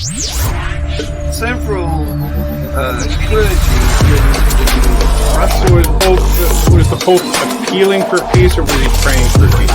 Several clergy in Russia. Was the Pope appealing for peace, or was he praying for peace?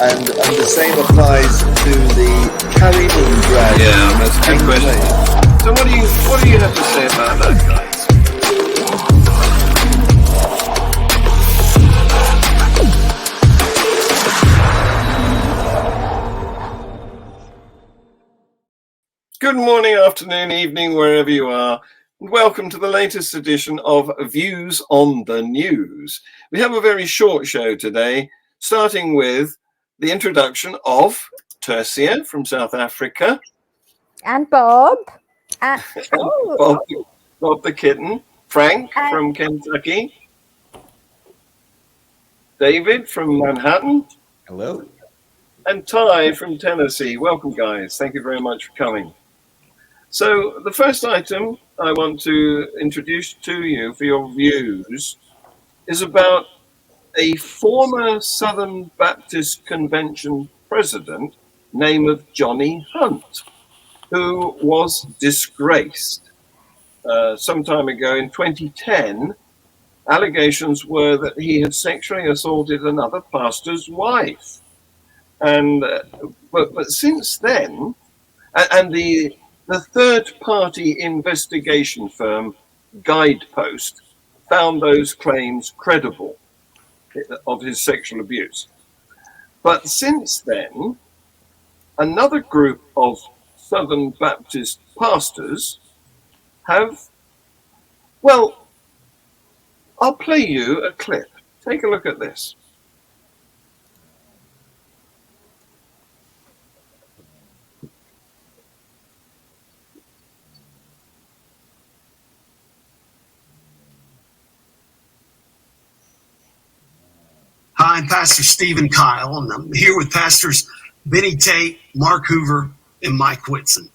And the same applies to the Kaliningrad. Yeah, that's a good question. So what do you have to say about that, guys? Good morning, afternoon, evening, wherever you are. Welcome to the latest edition of Views on the News. We have a very short show today, starting with the introduction of Tersia from South Africa. And Bob. Bob the kitten. Frank from Kentucky. David from Manhattan. Hello. And Ty from Tennessee. Welcome, guys. Thank you very much for coming. So the first item I want to introduce to you for your views is about a former Southern Baptist Convention president named Johnny Hunt, who was disgraced. Some time ago in 2010, allegations were that he had sexually assaulted another pastor's wife. And but since then, and the third-party investigation firm Guidepost found those claims credible of his sexual abuse. But since then, another group of Southern Baptist pastors have, well, I'll play you a clip. Take a look at this. Hi, I'm Pastor Stephen Kyle, and I'm here with Pastors Benny Tate, Mark Hoover, and Mike Whitson.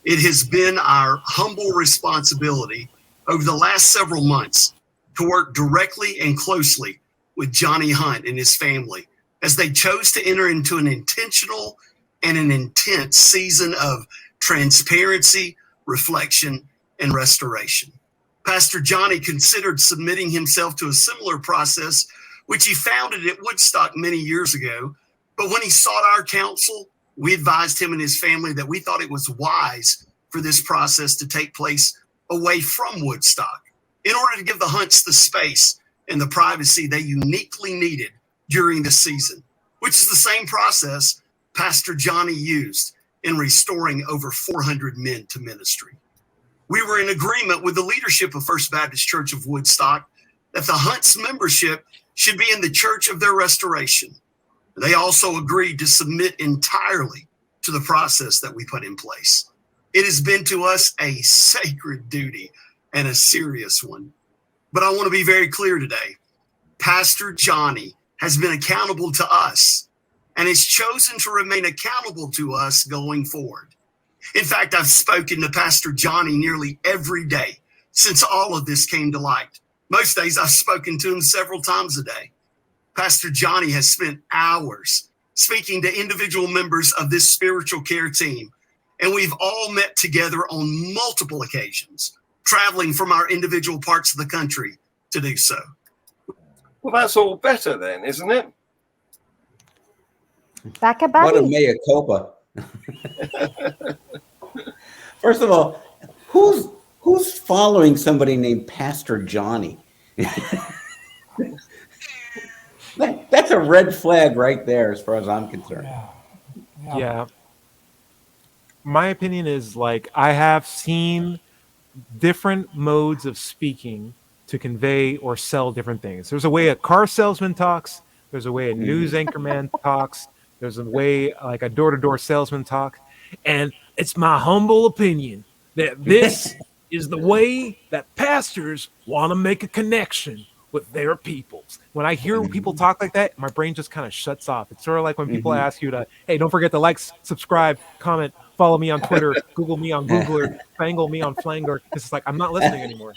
It has been our humble responsibility over the last several months to work directly and closely with Johnny Hunt and his family as they chose to enter into an intentional and an intense season of transparency, reflection, and restoration. Pastor Johnny considered submitting himself to a similar process which he founded at Woodstock many years ago. But when he sought our counsel, we advised him and his family that we thought it was wise for this process to take place away from Woodstock in order to give the Hunts the space and the privacy they uniquely needed during the season, which is the same process Pastor Johnny used in restoring over 400 men to ministry. We were in agreement with the leadership of First Baptist Church of Woodstock that the Hunts membership should be in the church of their restoration. They also agreed to submit entirely to the process that we put in place. It has been to us a sacred duty and a serious one. But I want to be very clear today. Pastor Johnny has been accountable to us and has chosen to remain accountable to us going forward. In fact, I've spoken to Pastor Johnny nearly every day since all of this came to light. Most days I've spoken to him several times a day. Pastor Johnny has spent hours speaking to individual members of this spiritual care team, and we've all met together on multiple occasions, traveling from our individual parts of the country to do so. Well, that's all better then, isn't it? Back a What a buddy. mea culpa. First of all, who's following somebody named Pastor Johnny? That's a red flag right there as far as I'm concerned. Yeah. My opinion is, like, I have seen different modes of speaking to convey or sell different things. There's a way a car salesman talks. There's a way a news anchorman talks. There's a way like a door-to-door salesman talks. And it's my humble opinion that this is the way that pastors want to make a connection with their peoples. When I hear people talk like that, my brain just kind of shuts off. It's sort of like when people ask you to, hey, don't forget to like, subscribe, comment, follow me on Twitter, Google me on Googler, Fangle me on Flanger. It's like, I'm not listening anymore.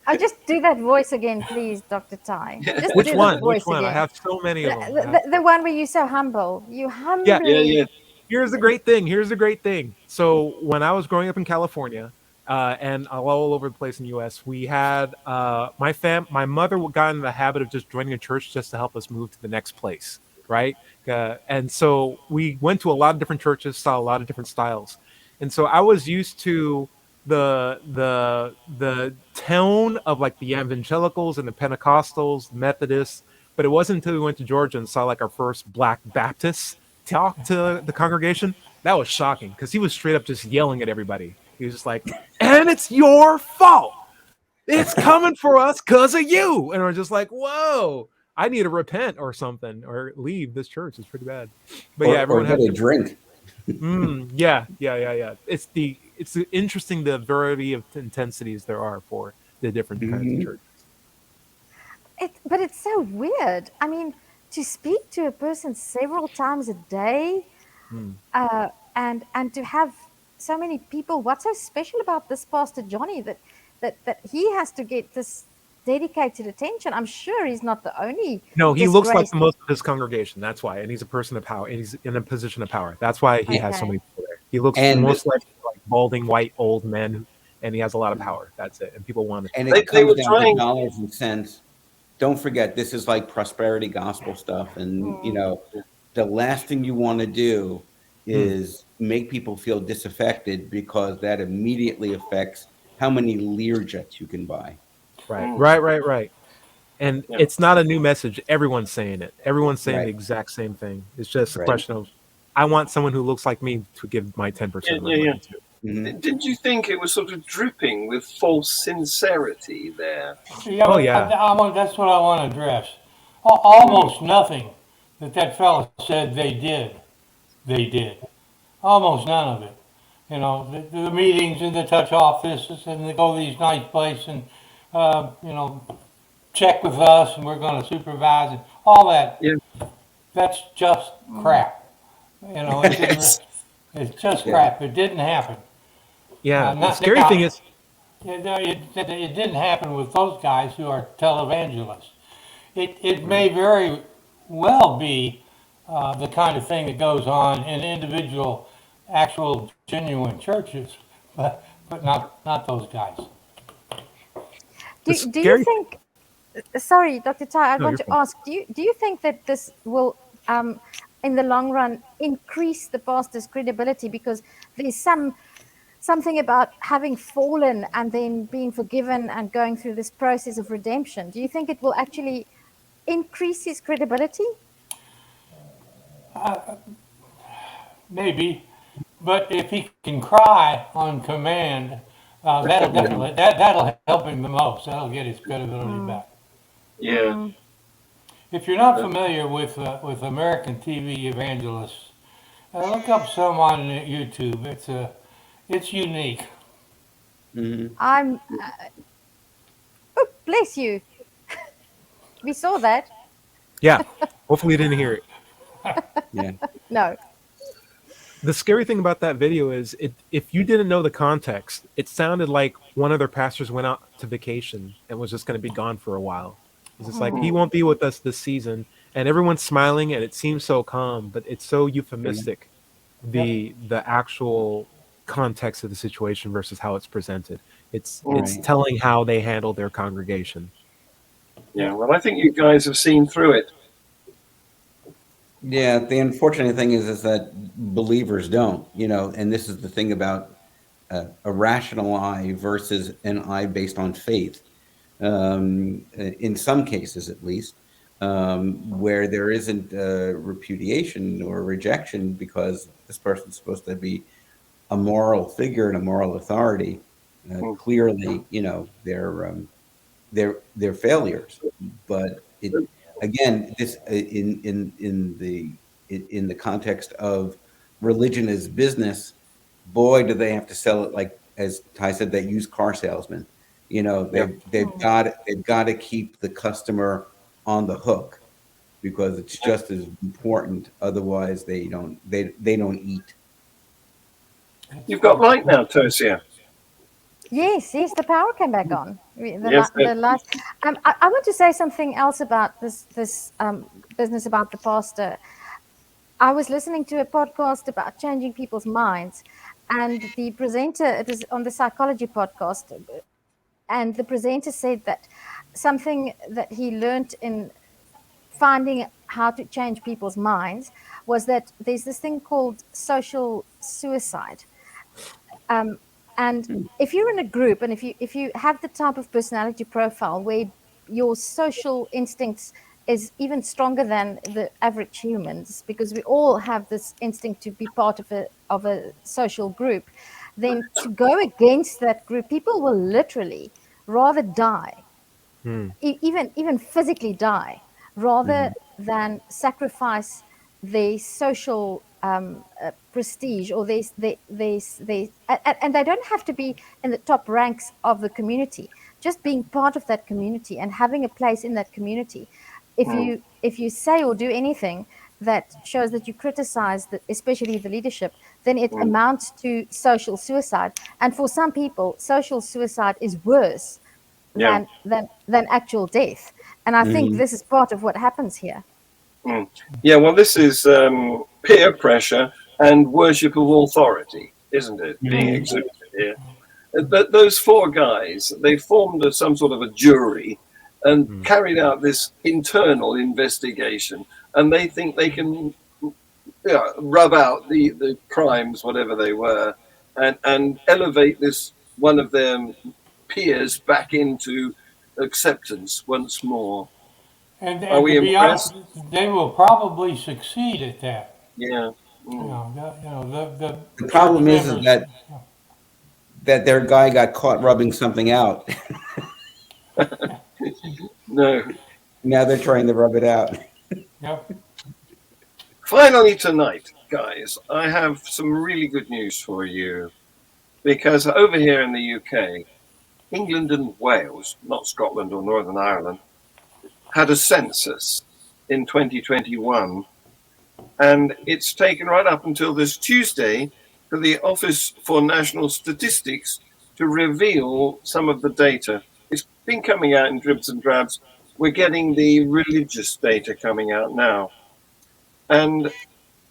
I'll just do that voice again, please, Dr. Ty. Just Which do one? that voice Which one? again. I have so many of them. The one where you're so humble. You humbly. Yeah. Here's the great thing. Here's the great thing. So when I was growing up in California, and all over the place in the U.S., we had my mother got in the habit of just joining a church just to help us move to the next place, right? And so we went to a lot of different churches, saw a lot of different styles, and so I was used to the tone of like the evangelicals and the Pentecostals, Methodists, but it wasn't until we went to Georgia and saw like our first Black Baptists talk to the congregation that was shocking because he was straight up just yelling at everybody. He was just like, "And it's your fault. It's coming for us because of you." And we're just like, "Whoa, I need to repent or something or leave this church." It's pretty bad. But yeah, everyone or has get a drink. yeah. It's interesting the variety of intensities there are for the different kinds of churches. But it's so weird. I mean, to speak to a person several times a day, and to have so many people. What's so special about this Pastor Johnny that he has to get this dedicated attention? I'm sure he's not the only. No, he looks like disgraced- the most of his congregation. That's why, and he's a person of power, and he's in a position of power. That's why he has so Okay. many people there. He looks And- most like balding white old men, and he has a lot of power. That's it, and people want it. And They it comes were down trying- to dollars and cents. Don't forget, this is like prosperity gospel stuff. And, the last thing you want to do is make people feel disaffected because that immediately affects how many Learjets you can buy. Right. And it's not a new message. Everyone's saying it. Everyone's saying Right. the exact same thing. It's just a Right. question of, I want someone who looks like me to give my 10% of my money to. Didn't you think it was sort of dripping with false sincerity there? Yeah, Oh, but yeah. that's what I want to address. Almost nothing that fellow said they did. Almost none of it. The meetings and the touch offices and they go to these nice places and, check with us and we're going to supervise and all that. Yeah. That's just crap. It's just crap. It didn't happen. Yeah, the Not- scary thing is, It didn't happen with those guys who are televangelists. It may very well be the kind of thing that goes on in individual, actual, genuine churches, but not those guys. Do scary- you think? Sorry, Dr. Ty, I No, want you're to fine. ask. Do you think that this will, in the long run, increase the pastor's credibility because there's something about having fallen and then being forgiven and going through this process of redemption? Do you think it will actually increase his credibility? Maybe, but if he can cry on command, that'll help him the most. That'll get his credibility back. Yeah. If you're not familiar with American TV evangelists, look up some on YouTube. It's unique. I'm. Oh, bless you. We saw that. yeah, hopefully you didn't hear it. Yeah. No. The scary thing about that video is if you didn't know the context, it sounded like one of their pastors went out to vacation and was just going to be gone for a while. It's just like, he won't be with us this season, and everyone's smiling and it seems so calm, but it's so euphemistic, the actual context of the situation versus how it's presented. It's telling how they handle their congregation. Yeah. Well, I think you guys have seen through it. Yeah, the unfortunate thing is that believers don't, and this is the thing about a rational eye versus an eye based on faith. In some cases, at least, where there isn't repudiation or rejection because this person's supposed to be a moral figure and a moral authority. Clearly, they're failures. But again, this in the context of religion as business, boy, do they have to sell it like, as Ty said, that used car salesman. They've got to keep the customer on the hook because it's just as important. Otherwise, they don't eat. You've got light now, Tersia. Yes, the power came back on. Yes, The last. I want to say something else about this business about the pastor. I was listening to a podcast about changing people's minds, and the presenter, it was on the psychology podcast, and the presenter said that something that he learned in finding how to change people's minds was that there's this thing called social suicide. And if you're in a group, and if you have the type of personality profile where your social instincts is even stronger than the average humans, because we all have this instinct to be part of a social group, then to go against that group, people will literally rather die, even physically die, rather than sacrifice their social prestige, or and they don't have to be in the top ranks of the community. Just being part of that community and having a place in that community. If you say or do anything that shows that you criticize, especially the leadership, then it amounts to social suicide. And for some people, social suicide is worse Yeah. than actual death. And I think this is part of what happens here. Yeah, well, this is peer pressure and worship of authority, isn't it, being exhibited here? But those four guys, they formed some sort of a jury and carried out this internal investigation, and they think they can rub out the crimes, whatever they were, and elevate this one of their peers back into acceptance once more. And Are we to be honest, impressed? they will probably succeed at that. Yeah. You know, the The problem is members- that their guy got caught rubbing something out. No. Now they're trying to rub it out. Yep. Finally tonight, guys, I have some really good news for you, because over here in the UK, England and Wales, not Scotland or Northern Ireland, had a census in 2021, and it's taken right up until this Tuesday for the Office for National Statistics to reveal some of the data. It's been coming out in dribs and drabs. We're getting the religious data coming out now. And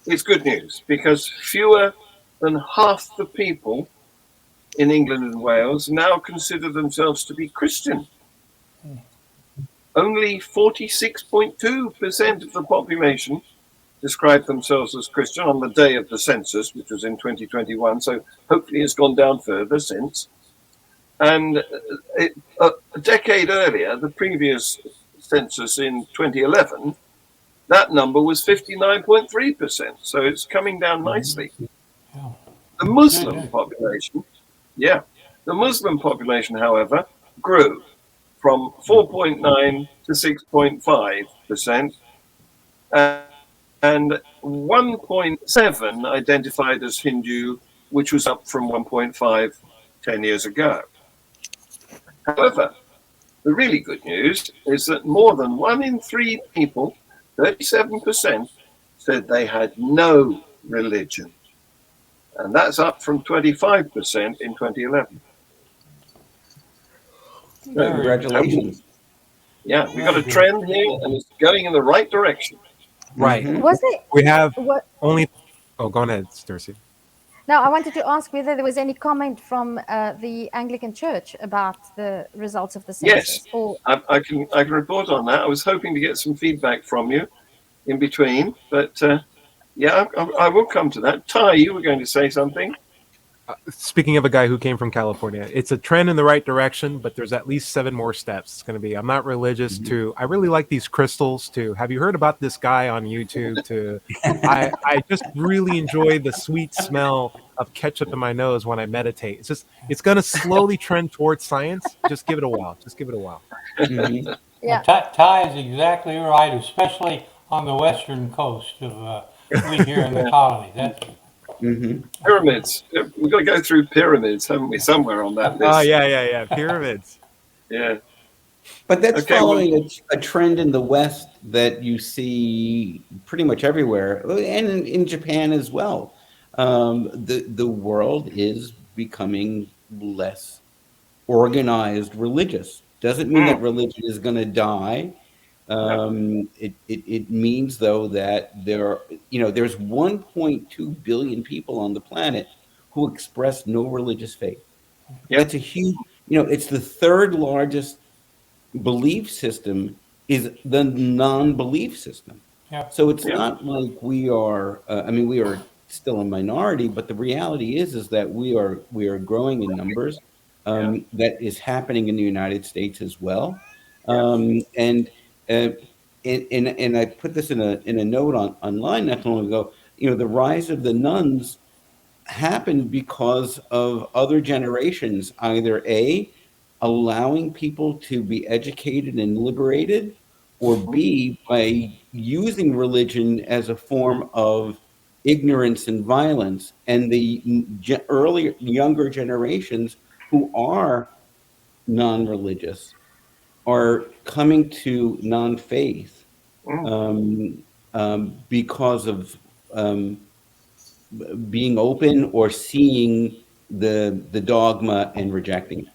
it's good news, because fewer than half the people in England and Wales now consider themselves to be Christian. Only 46.2% of the population described themselves as Christian on the day of the census, which was in 2021. So hopefully it's gone down further since. And a decade earlier, the previous census in 2011, that number was 59.3%. So it's coming down nicely. Yeah. The Muslim population, the Muslim population, however, grew from 4.9 to 6.5%, and 1.7 identified as Hindu, which was up from 1.5 10 years ago. However, the really good news is that more than 1 in 3 people, 37%, said they had no religion. And that's up from 25% in 2011. Congratulations. Yeah, we got a trend here, and it's going in the right direction. Right. Was it? We have What? only. Oh, go ahead, Tersia. Now, I wanted to ask whether there was any comment from the Anglican Church about the results of the census. Yes, Or I can report on that. I was hoping to get some feedback from you in between, but yeah, I will come to that. Ty, you were going to say something? Speaking of a guy who came from California, it's a trend in the right direction, but there's at least 7 more steps. It's going to be, I'm not religious, to, I really like these crystals, to, have you heard about this guy on YouTube, to, I just really enjoy the sweet smell of ketchup in my nose when I meditate. It's just, it's going to slowly trend towards science. Just give it a while. Just give it a while. yeah, Ty is exactly right, especially on the western coast of we here in the colony. That's Pyramids. We've got to go through pyramids, haven't we, somewhere on that list? Oh, yeah. Pyramids. Yeah. But that's Okay, following a trend in the West that you see pretty much everywhere, and in Japan as well. The world is becoming less organized religious. Doesn't mean that religion is going to die. It means, though, that there's 1.2 billion people on the planet who express no religious faith. Yeah. That's a huge, it's the third largest belief system is the non-belief system. Yeah. So it's Yeah. not like we are, we are still a minority, but the reality is that we are growing in numbers. That is happening in the United States as well. And I put this in a note online not too long ago. The rise of the nuns happened because of other generations, either allowing people to be educated and liberated, or B, by using religion as a form of ignorance and violence. And the earlier, younger generations who are non-religious are coming to non-faith because of being open or seeing the dogma and rejecting it.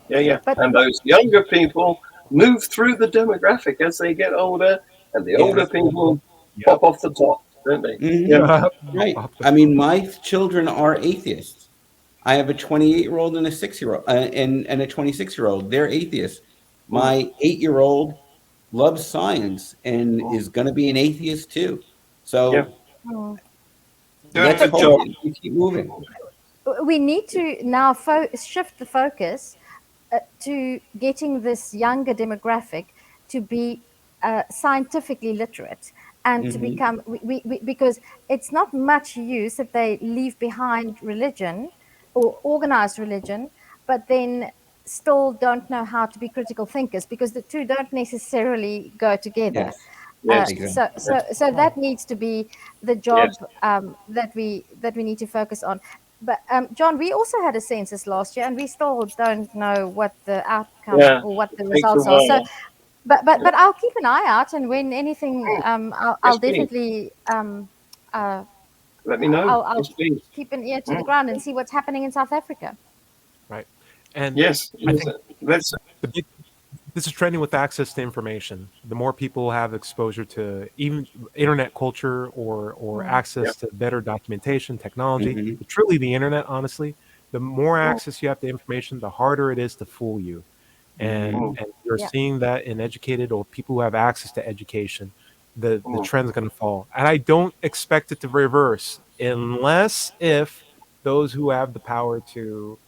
Yeah. But And those younger people move through the demographic as they get older, and the older people pop off the top, don't they? Right. I mean, my children are atheists. I have a 28-year-old and a 6-year-old and a 26-year-old. They're atheists. My 8-year-old loves science and is going to be an atheist too. So let's Good hope job. we keep moving. we need to now shift the focus to getting this younger demographic to be scientifically literate and to become because it's not much use that they leave behind religion or organized religion, but then still don't know how to be critical thinkers, because the two don't necessarily go together. Yes. So that needs to be the job that we need to focus on. But John, we also had a census last year, and we still don't know what the outcome or what the Takes a results are. So, while. but I'll keep an eye out, and when anything, I'll please. definitely Let me know. I'll Yes, please. keep an ear to the ground and see what's happening in South Africa. Right. And Yes. I think Let's. this is trending with access to information. The more people have exposure to even internet culture or access to better documentation, technology, truly the internet, honestly, the more access you have to information, the harder it is to fool you. And you're seeing that in educated or people who have access to education, the trend's going to fall. And I don't expect it to reverse unless if those who have the power to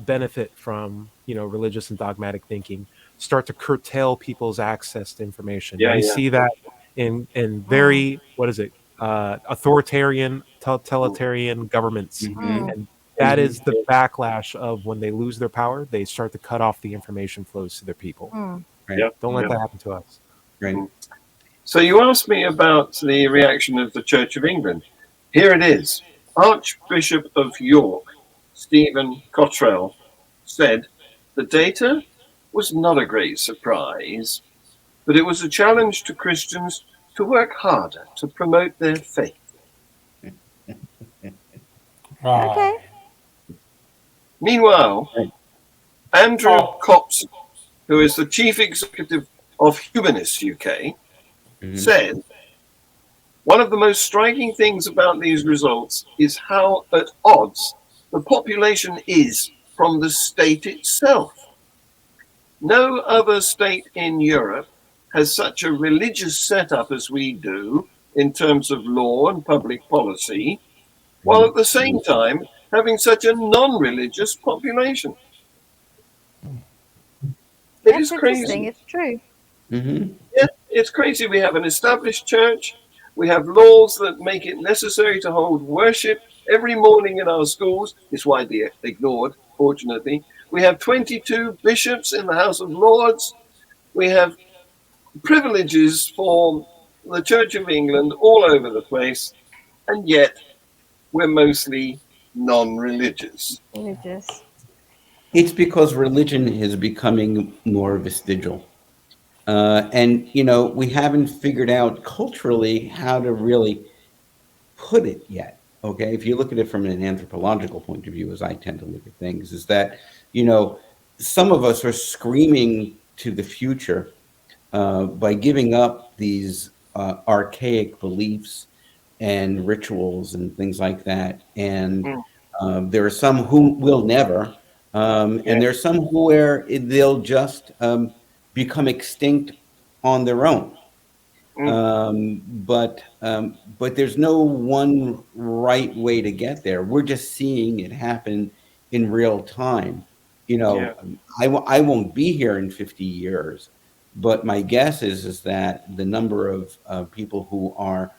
benefit from religious and dogmatic thinking start to curtail people's access to information. We see that in very authoritarian, totalitarian governments, and that is the backlash of when they lose their power. They start to cut off the information flows to their people. Don't let that happen to us. Right. So you asked me about the reaction of the Church of England. Here it is. Archbishop of York, Stephen Cottrell, said the data was not a great surprise, but it was a challenge to Christians to work harder to promote their faith. Okay. Meanwhile, Andrew Copson, who is the chief executive of Humanists UK, said, one of the most striking things about these results is how at odds the population is from the state itself. No other state in Europe has such a religious setup as we do in terms of law and public policy, while at the same time having such a non-religious population. It is crazy. It's true. Yeah, it's crazy. We have an established church. We have laws that make it necessary to hold worship every morning in our schools. It's widely ignored, fortunately. We have 22 bishops in the House of Lords. We have privileges for the Church of England all over the place, and yet we're mostly non-religious. It's because religion is becoming more vestigial. And, we haven't figured out culturally how to really put it yet. Okay. If you look at it from an anthropological point of view, as I tend to look at things, is that, some of us are screaming to the future by giving up these archaic beliefs and rituals and things like that. And there are some who will never, and there are some where they'll just become extinct on their own. But there's no one right way to get there. We're just seeing it happen in real time. You know, I won't be here in 50 years, but my guess is that the number of people who are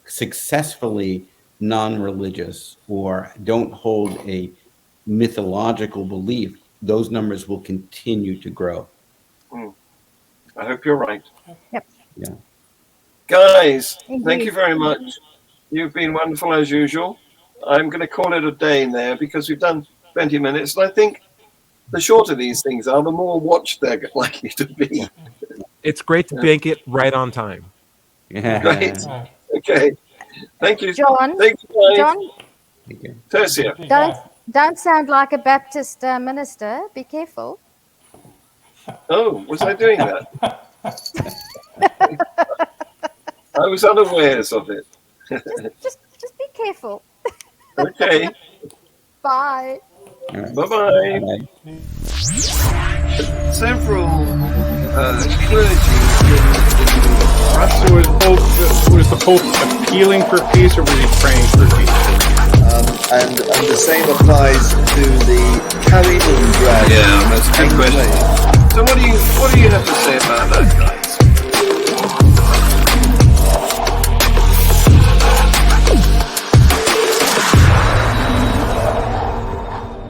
successfully non-religious or don't hold a mythological belief, those numbers will continue to grow. I hope you're right. Yep. Yeah. Guys, thank you very much. You've been wonderful as usual. I'm going to call it a day there because we've done 20 minutes. And I think the shorter these things are, the more watched they're likely to be. It's great to make it right on time. Great. Okay. Thank you. John. Thank you, guys. John, Tersia. don't sound like a Baptist minister. Be careful. Oh, was I doing that? I was unawares of it. Just be careful. Okay. Bye. Right. Bye-bye. Bye-bye. Several clergy So was the Pope appealing for peace, or was he praying for peace? And the same applies to the carrying drag. that's a good question. So what do you have to say about that, guy?